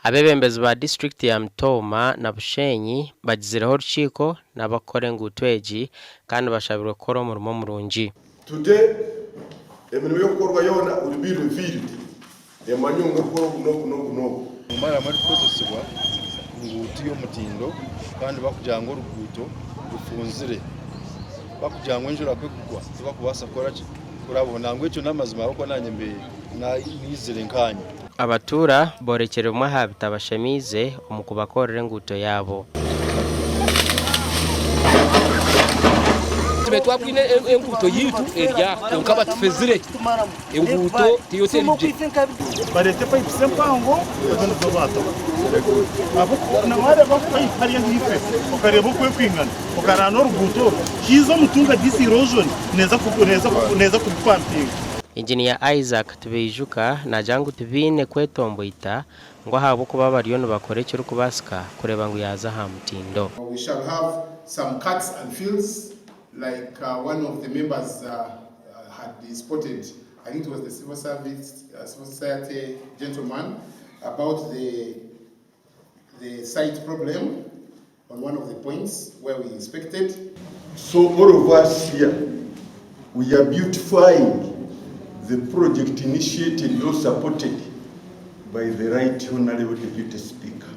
Abebembezi ba district ya Mitooma na Bushenyi bagizireho urukiko n'abakora enguuto egi kandi bashabirwe gukora umurimo murungi. Today emirimo yo gukorwa yona will be revealed emanyunga kuno umara muri kozesibwa enguuto y'omutindo kandi bakujanga oruguuto rufunzire bakujanga enjura kwekugwa tibakubasa kora kurabona ngo icyo n'amazima ariko nanye mbe nizire nkanye. Abatuura borekere umwe habita bashemize omukubakorera enguuto yabo. Twabwine enguuto yitu erya nkaba tufezire enguuto tiyoterije barete pipe sempango zo bato abo na mare ba pipe hari yife ukareba ko kwingana ukarana oruguuto kizo mutunga disi erosion neza ku pumping. Engineer Isaac tubijuka na jangu tubine kwetomboita ngo habo kuba bariyo bakore cyo kubasika kureba ngo yaza ha mutindo. We shall have some cuts and fills like one of the members had spotted. I think it was the civil society gentleman about the site problem on one of the points where we inspected. So all of us here, we are beautifying the project initiated or supported by the Right Honorable Deputy Speaker.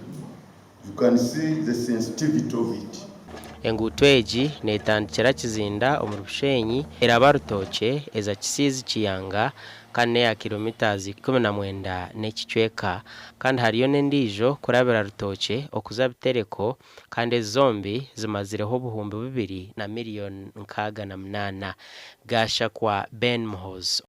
You can see the sensitivity of it. Enguuto egi netandikira kizinda omu Bushenyi eraba rutoke eza kisizi Kiyanga kandi ya kilometers 19 n'ekicweka kandi hariyo n'endijo kurabira rutoke okuza bitereko kandi zombi zimazireho obuhumbi 2 na miliyoni 68. Gasha kwa Ben Mohoz.